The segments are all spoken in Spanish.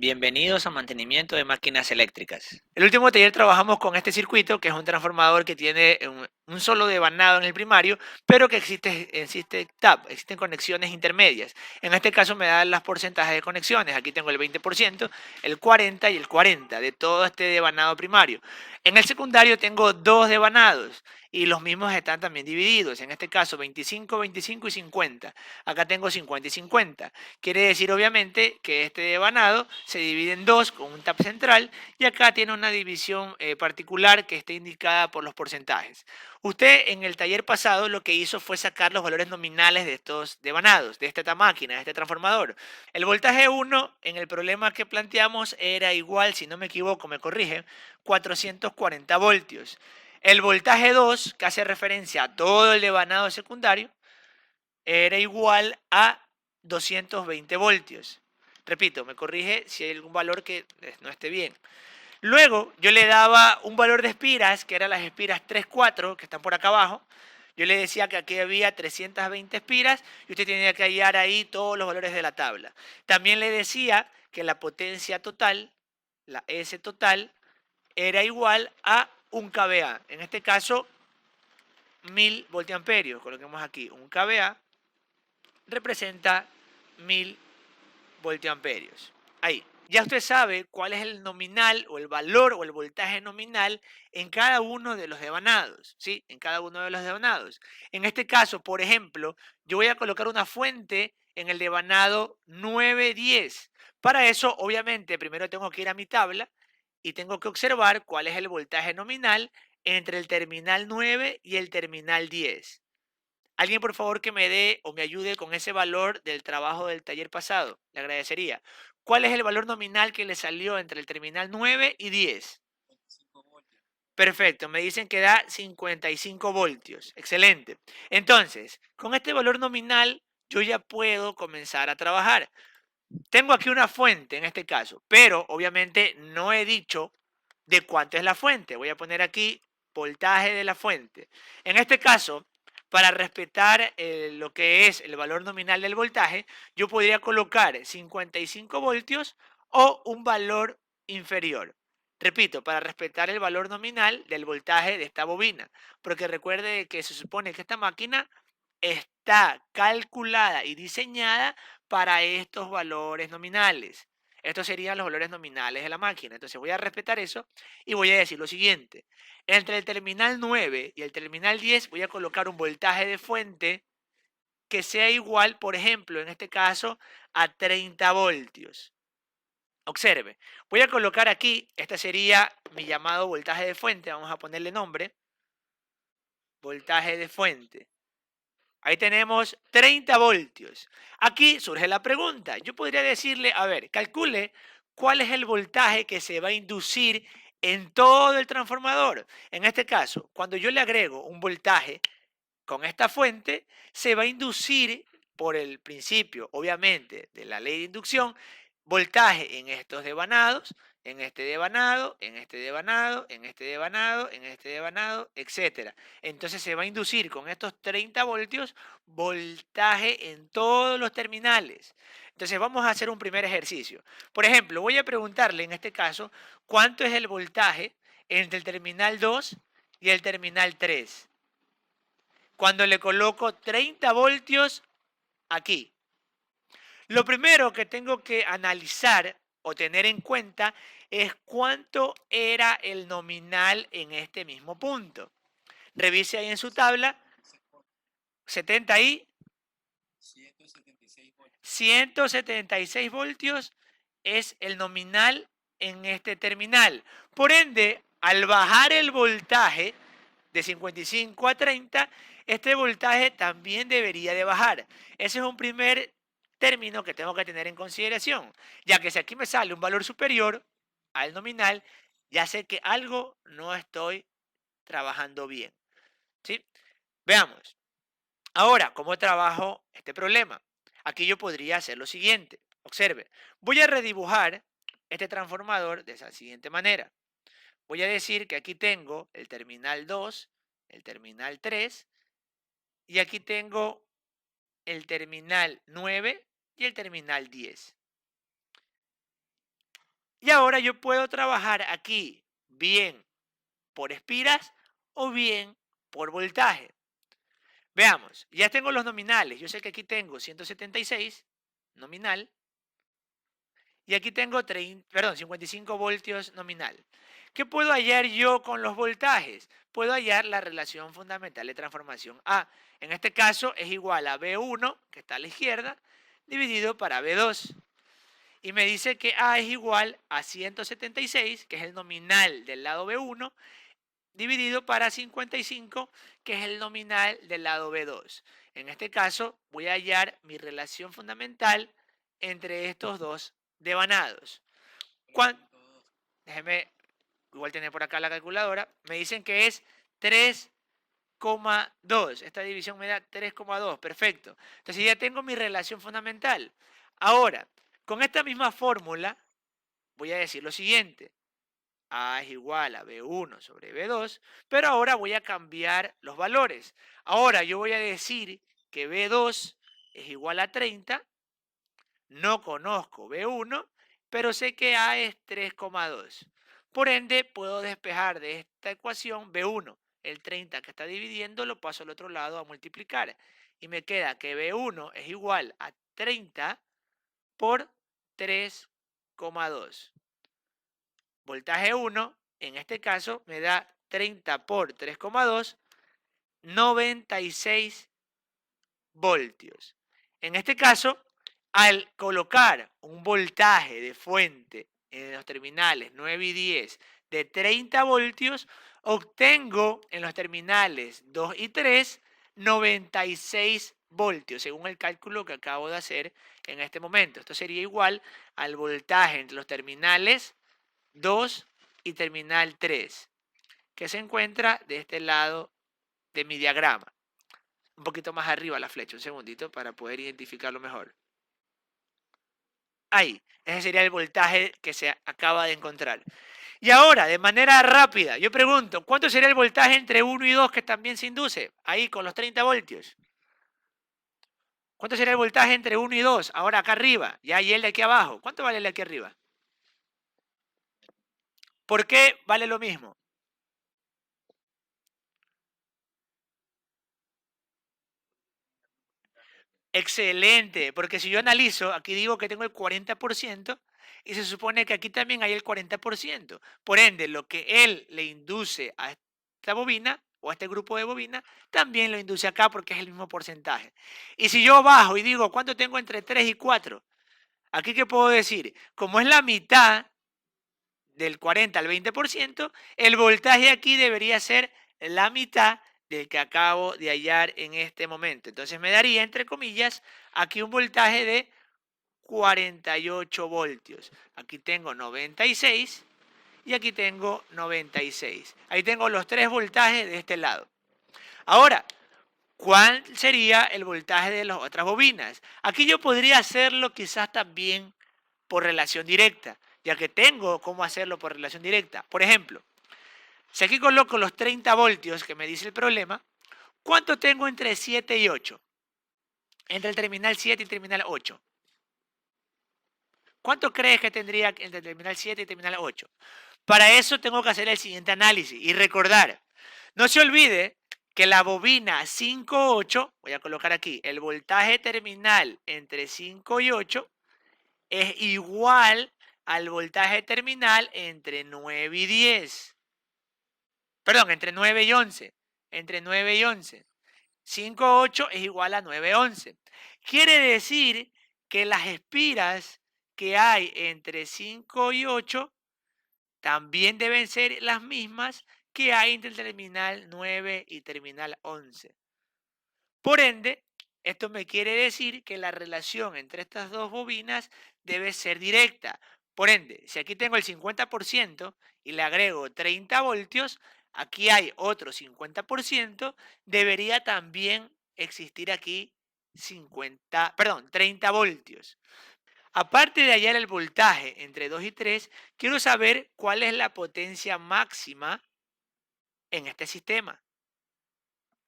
Bienvenidos a mantenimiento de máquinas eléctricas. El último taller trabajamos con este circuito, que es un transformador que tiene un solo devanado en el primario, pero que existe TAP, existen conexiones intermedias. En este caso me dan las porcentajes de conexiones. Aquí tengo el 20%, el 40% y el 40% de todo este devanado primario. En el secundario tengo dos devanados y los mismos están también divididos. En este caso 25, 25 y 50. Acá tengo 50 y 50. Quiere decir obviamente que este devanado se divide en dos con un tap central y acá tiene una división particular que está indicada por los porcentajes. Usted en el taller pasado lo que hizo fue sacar los valores nominales de estos devanados, de esta máquina, de este transformador. El voltaje 1 en el problema que planteamos era igual, si no me equivoco, me corrige, 440 voltios. El voltaje 2, que hace referencia a todo el devanado secundario, era igual a 220 voltios. Repito, me corrige si hay algún valor que no esté bien. Luego yo le daba un valor de espiras, que eran las espiras 3, 4, que están por acá abajo. Yo le decía que aquí había 320 espiras y usted tenía que hallar ahí todos los valores de la tabla. También le decía que la potencia total, la S total, era igual a un kVA. En este caso, 1000 voltiamperios. Coloquemos aquí un kVA representa 1000 voltiamperios. Ahí. Ya usted sabe cuál es el nominal o el valor o el voltaje nominal en cada uno de los devanados, ¿sí? En cada uno de los devanados. En este caso, por ejemplo, yo voy a colocar una fuente en el devanado 910. Para eso, obviamente, primero tengo que ir a mi tabla y tengo que observar cuál es el voltaje nominal entre el terminal 9 y el terminal 10. Alguien, por favor, que me dé o me ayude con ese valor del trabajo del taller pasado. Le agradecería. ¿Cuál es el valor nominal que le salió entre el terminal 9 y 10? Perfecto, me dicen que da 55 voltios. Excelente. Entonces, con este valor nominal, yo ya puedo comenzar a trabajar. Tengo aquí una fuente en este caso, pero obviamente no he dicho de cuánto es la fuente. Voy a poner aquí voltaje de la fuente. En este caso, para respetar lo que es el valor nominal del voltaje, yo podría colocar 55 voltios o un valor inferior. Repito, para respetar el valor nominal del voltaje de esta bobina, porque recuerde que se supone que esta máquina está calculada y diseñada para estos valores nominales. Estos serían los valores nominales de la máquina. Entonces voy a respetar eso y voy a decir lo siguiente. Entre el terminal 9 y el terminal 10 voy a colocar un voltaje de fuente que sea igual, por ejemplo, en este caso, a 30 voltios. Observe, voy a colocar aquí, este sería mi llamado voltaje de fuente, vamos a ponerle nombre, voltaje de fuente. Ahí tenemos 30 voltios. Aquí surge la pregunta. Yo podría decirle, a ver, calcule cuál es el voltaje que se va a inducir en todo el transformador. En este caso, cuando yo le agrego un voltaje con esta fuente, se va a inducir por el principio, obviamente, de la ley de inducción, voltaje en estos devanados, en este devanado, en este devanado, en este devanado, en este devanado, etcétera. Entonces se va a inducir con estos 30 voltios voltaje en todos los terminales. Entonces vamos a hacer un primer ejercicio. Por ejemplo, voy a preguntarle en este caso cuánto es el voltaje entre el terminal 2 y el terminal 3 cuando le coloco 30 voltios aquí. Lo primero que tengo que analizar o tener en cuenta es cuánto era el nominal en este mismo punto. Revise ahí en su tabla, 70 y 176 voltios es el nominal en este terminal. Por ende, al bajar el voltaje de 55 a 30, este voltaje también debería de bajar. Ese es un primer término que tengo que tener en consideración, ya que si aquí me sale un valor superior al nominal, ya sé que algo no estoy trabajando bien. ¿Sí? Veamos. Ahora, ¿cómo trabajo este problema? Aquí yo podría hacer lo siguiente. Observe, voy a redibujar este transformador de esa siguiente manera. Voy a decir que aquí tengo el terminal 2, el terminal 3 y aquí tengo el terminal 9 y el terminal 10. Y ahora yo puedo trabajar aquí bien por espiras o bien por voltaje. Veamos, ya tengo los nominales. Yo sé que aquí tengo 176 nominal y aquí tengo 55 voltios nominal. ¿Qué puedo hallar yo con los voltajes? Puedo hallar la relación fundamental de transformación A. En este caso es igual a B1, que está a la izquierda, dividido para B2. Y me dice que A es igual a 176, que es el nominal del lado B1, dividido para 55, que es el nominal del lado B2. En este caso, voy a hallar mi relación fundamental entre estos dos devanados. Déjeme igual tener por acá la calculadora. Me dicen que es 3,2. Esta división me da 3,2. Perfecto. Entonces ya tengo mi relación fundamental. Ahora, con esta misma fórmula, voy a decir lo siguiente. A es igual a B1 sobre B2, pero ahora voy a cambiar los valores. Ahora yo voy a decir que B2 es igual a 30, no conozco B1, pero sé que A es 3,2. Por ende, puedo despejar de esta ecuación B1. El 30 que está dividiendo lo paso al otro lado a multiplicar. Y me queda que B1 es igual a 30 por 3,2. Voltaje 1, en este caso, me da 30 por 3,2, 96 voltios. En este caso, al colocar un voltaje de fuente en los terminales 9 y 10 de 30 voltios, obtengo en los terminales 2 y 3 96 voltios, según el cálculo que acabo de hacer en este momento. Esto sería igual al voltaje entre los terminales 2 y terminal 3, que se encuentra de este lado de mi diagrama. Un poquito más arriba la flecha, un segundito para poder identificarlo mejor. Ahí, ese sería el voltaje que se acaba de encontrar. Y ahora, de manera rápida, yo pregunto, ¿cuánto sería el voltaje entre 1 y 2 que también se induce? Ahí, con los 30 voltios. ¿Cuánto sería el voltaje entre 1 y 2? Ahora acá arriba, ya y el de aquí abajo. ¿Cuánto vale el de aquí arriba? ¿Por qué vale lo mismo? Excelente, porque si yo analizo, aquí digo que tengo el 40% y se supone que aquí también hay el 40%. Por ende, lo que él le induce a esta bobina o a este grupo de bobina, también lo induce acá porque es el mismo porcentaje. Y si yo bajo y digo, ¿cuánto tengo entre 3 y 4? Aquí, ¿qué puedo decir? Como es la mitad del 40 al 20%, el voltaje aquí debería ser la mitad del que acabo de hallar en este momento. Entonces me daría, entre comillas, aquí un voltaje de 48 voltios. Aquí tengo 96 y aquí tengo 96. Ahí tengo los tres voltajes de este lado. Ahora, ¿cuál sería el voltaje de las otras bobinas? Aquí yo podría hacerlo quizás también por relación directa, ya que tengo cómo hacerlo por relación directa. Por ejemplo, si aquí coloco los 30 voltios que me dice el problema, ¿cuánto tengo entre 7 y 8? Entre el terminal 7 y el terminal 8. ¿Cuánto crees que tendría entre el terminal 7 y el terminal 8? Para eso tengo que hacer el siguiente análisis y recordar, no se olvide que la bobina 5,8, voy a colocar aquí, el voltaje terminal entre 5 y 8 es igual al voltaje terminal entre 9 y 10. Perdón, entre 9 y 11. Entre 9 y 11. 5,8 es igual a 9,11. Quiere decir que las espiras que hay entre 5 y 8 también deben ser las mismas que hay entre el terminal 9 y terminal 11. Por ende, esto me quiere decir que la relación entre estas dos bobinas debe ser directa. Por ende, si aquí tengo el 50% y le agrego 30 voltios, aquí hay otro 50%, debería también existir aquí 30 voltios. Aparte de hallar el voltaje entre 2 y 3, quiero saber cuál es la potencia máxima en este sistema.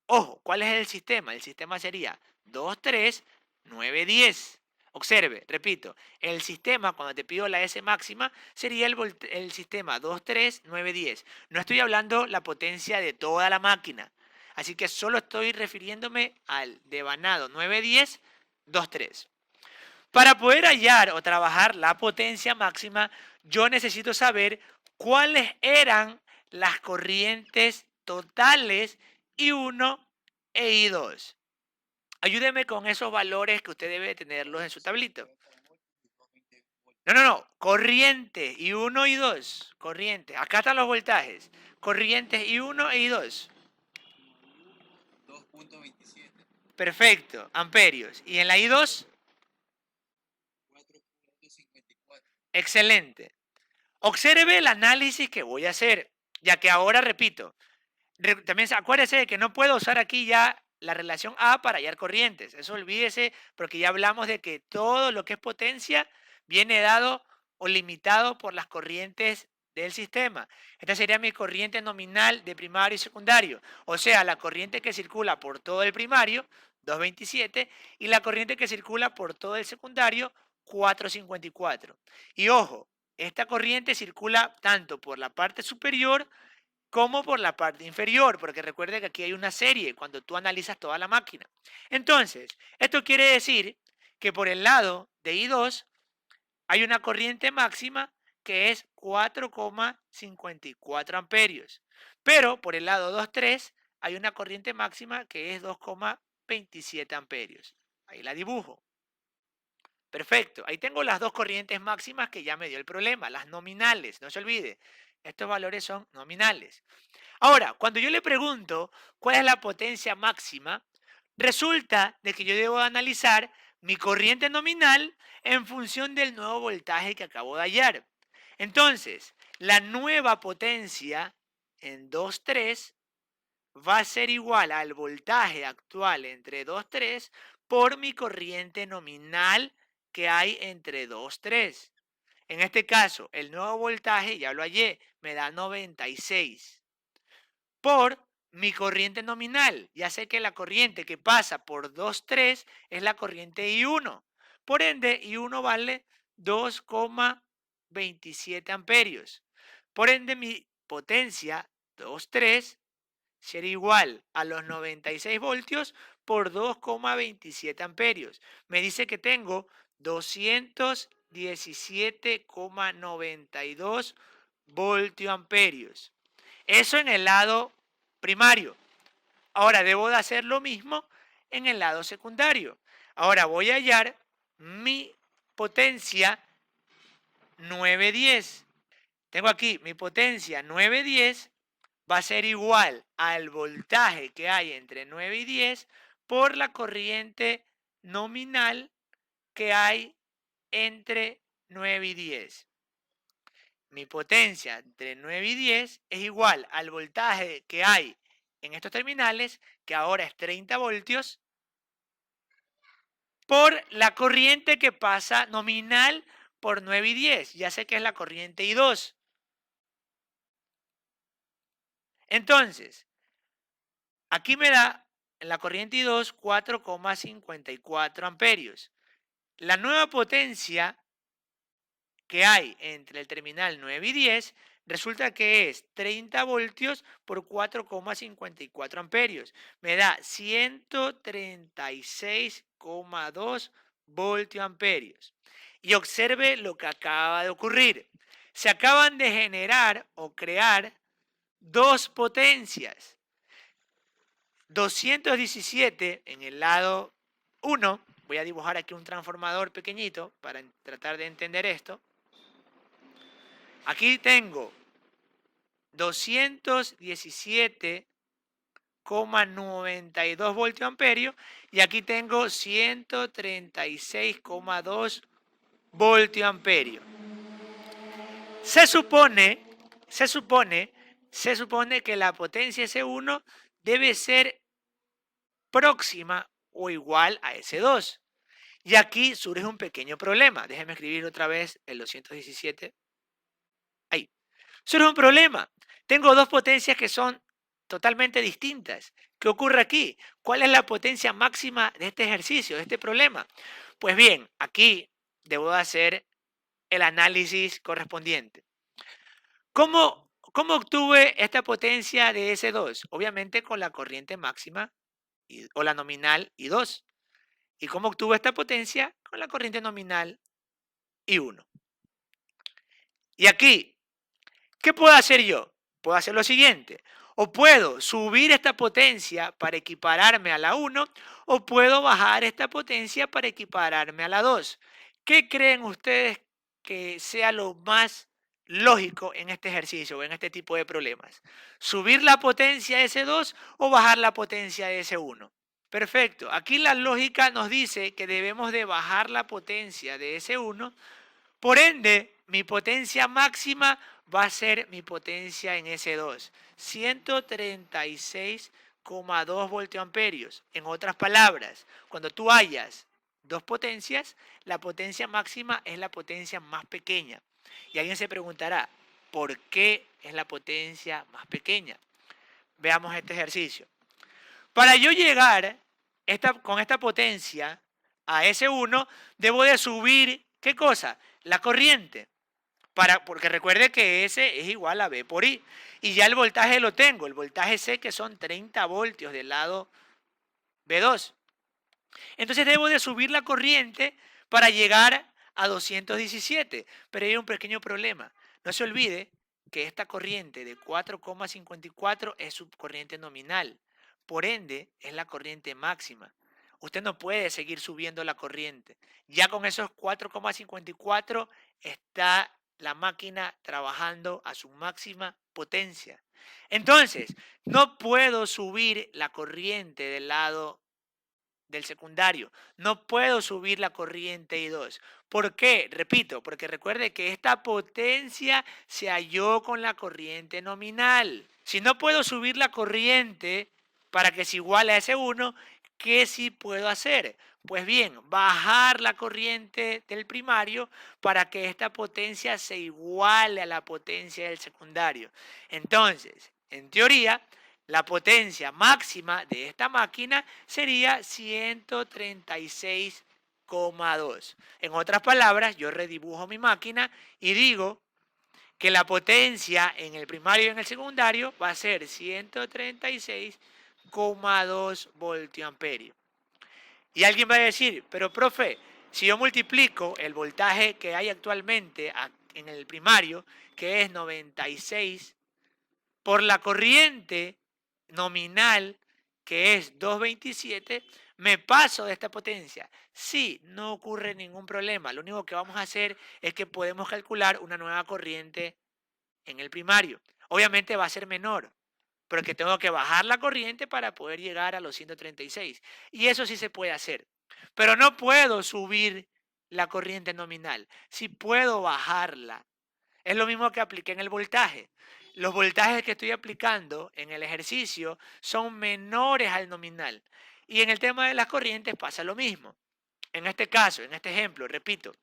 Ojo, ¿cuál es el sistema? El sistema sería 2, 3, 9, 10. Observe, repito, el sistema, cuando te pido la S máxima, sería el sistema 2, 3, 9, 10. No estoy hablando la potencia de toda la máquina. Así que solo estoy refiriéndome al devanado 9, 10, 2, 3. Para poder hallar o trabajar la potencia máxima, yo necesito saber cuáles eran las corrientes totales I1 e I2. Ayúdeme con esos valores que usted debe tenerlos en su tablito. No. Corriente I1 y 2. Corriente. Acá están los voltajes. Corrientes I1 e I2. 2.27. Perfecto. Amperios. ¿Y en la I2? 4.54. Excelente. Observe el análisis que voy a hacer, ya que ahora repito, también acuérdese de que no puedo usar aquí ya la relación A para hallar corrientes. Eso olvídese porque ya hablamos de que todo lo que es potencia viene dado o limitado por las corrientes del sistema. Esta sería mi corriente nominal de primario y secundario. O sea, la corriente que circula por todo el primario, 227, y la corriente que circula por todo el secundario, 454. Y ojo, esta corriente circula tanto por la parte superior como por la parte inferior, porque recuerde que aquí hay una serie cuando tú analizas toda la máquina. Entonces, esto quiere decir que por el lado de I2 hay una corriente máxima que es 4,54 amperios, pero por el lado 2,3 hay una corriente máxima que es 2,27 amperios. Ahí la dibujo. Perfecto, ahí tengo las dos corrientes máximas que ya me dio el problema, las nominales, no se olvide, estos valores son nominales. Ahora, cuando yo le pregunto cuál es la potencia máxima, resulta de que yo debo analizar mi corriente nominal en función del nuevo voltaje que acabo de hallar. Entonces, la nueva potencia en 2,3 va a ser igual al voltaje actual entre 2,3 por mi corriente nominal que hay entre 2,3. En este caso, el nuevo voltaje, ya lo hallé, me da 96 por mi corriente nominal. Ya sé que la corriente que pasa por 2,3 es la corriente I1. Por ende, I1 vale 2,27 amperios. Por ende, mi potencia 2,3 será igual a los 96 voltios por 2,27 amperios. Me dice que tengo 217,92 voltioamperios. Eso en el lado primario. Ahora debo de hacer lo mismo en el lado secundario. Ahora voy a hallar mi potencia 910. Tengo aquí mi potencia 910 va a ser igual al voltaje que hay entre 9 y 10 por la corriente nominal que hay entre 9 y 10. Mi potencia entre 9 y 10 es igual al voltaje que hay en estos terminales, que ahora es 30 voltios, por la corriente que pasa nominal por 9 y 10. Ya sé que es la corriente I2. Entonces, aquí me da en la corriente I2 4,54 amperios. La nueva potencia que hay entre el terminal 9 y 10 resulta que es 30 voltios por 4,54 amperios. Me da 136,2 voltioamperios. Y observe lo que acaba de ocurrir. Se acaban de generar o crear dos potencias. 217 en el lado 1. Voy a dibujar aquí un transformador pequeñito para tratar de entender esto. Aquí tengo 217,92 voltioamperios y aquí tengo 136,2 voltioamperios. Se supone que la potencia S1 debe ser próxima o igual a S2. Y aquí surge un pequeño problema. Déjenme escribir otra vez el 217. Ahí. Surge un problema. Tengo dos potencias que son totalmente distintas. ¿Qué ocurre aquí? ¿Cuál es la potencia máxima de este ejercicio, de este problema? Pues bien, aquí debo hacer el análisis correspondiente. ¿Cómo obtuve esta potencia de S2? Obviamente con la corriente máxima o la nominal I2. ¿Y cómo obtuve esta potencia? Con la corriente nominal I1. Y aquí, ¿qué puedo hacer yo? Puedo hacer lo siguiente. O puedo subir esta potencia para equipararme a la 1, o puedo bajar esta potencia para equipararme a la 2. ¿Qué creen ustedes que sea lo más lógico en este ejercicio o en este tipo de problemas? ¿Subir la potencia de S2 o bajar la potencia de S1? Perfecto. Aquí la lógica nos dice que debemos de bajar la potencia de S1. Por ende, mi potencia máxima va a ser mi potencia en S2, 136,2 voltiamperios. En otras palabras, cuando tú hayas dos potencias, la potencia máxima es la potencia más pequeña. Y alguien se preguntará, ¿por qué es la potencia más pequeña? Veamos este ejercicio. Para yo llegar con esta potencia a S1, debo de subir, ¿qué cosa? La corriente. Porque recuerde que S es igual a B por I. Y ya el voltaje lo tengo. El voltaje sé que son 30 voltios del lado B2. Entonces debo de subir la corriente para llegar a 217. Pero hay un pequeño problema. No se olvide que esta corriente de 4,54 es su corriente nominal. Por ende, es la corriente máxima. Usted no puede seguir subiendo la corriente. Ya con esos 4,54 está la máquina trabajando a su máxima potencia. Entonces, no puedo subir la corriente del lado del secundario. No puedo subir la corriente I2. ¿Por qué? Repito, porque recuerde que esta potencia se halló con la corriente nominal. Si no puedo subir la corriente para que se iguale a S1, ¿qué sí puedo hacer? Pues bien, bajar la corriente del primario para que esta potencia se iguale a la potencia del secundario. Entonces, en teoría, la potencia máxima de esta máquina sería 136,2. En otras palabras, yo redibujo mi máquina y digo que la potencia en el primario y en el secundario va a ser 136,2 voltiamperios. Y alguien va a decir, pero profe, si yo multiplico el voltaje que hay actualmente en el primario, que es 96, por la corriente nominal, que es 227, me paso de esta potencia. Sí, no ocurre ningún problema. Lo único que vamos a hacer es que podemos calcular una nueva corriente en el primario. Obviamente va a ser menor, porque tengo que bajar la corriente para poder llegar a los 136. Y eso sí se puede hacer. Pero no puedo subir la corriente nominal. Sí puedo bajarla. Es lo mismo que apliqué en el voltaje. Los voltajes que estoy aplicando en el ejercicio son menores al nominal. Y en el tema de las corrientes pasa lo mismo. En este caso, en este ejemplo, repito,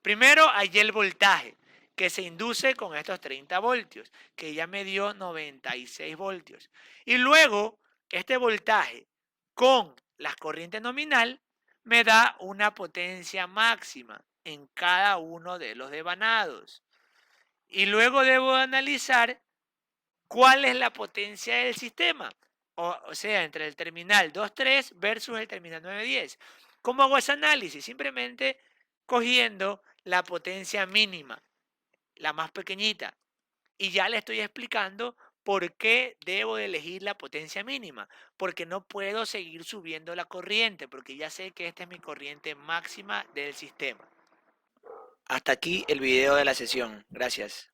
primero hallé el voltaje que se induce con estos 30 voltios, que ya me dio 96 voltios. Y luego, este voltaje con la corriente nominal me da una potencia máxima en cada uno de los devanados. Y luego debo analizar cuál es la potencia del sistema. O sea, entre el terminal 2.3 versus el terminal 9.10. ¿Cómo hago ese análisis? Simplemente cogiendo la potencia mínima, la más pequeñita. Y ya le estoy explicando por qué debo de elegir la potencia mínima. Porque no puedo seguir subiendo la corriente, porque ya sé que esta es mi corriente máxima del sistema. Hasta aquí el video de la sesión. Gracias.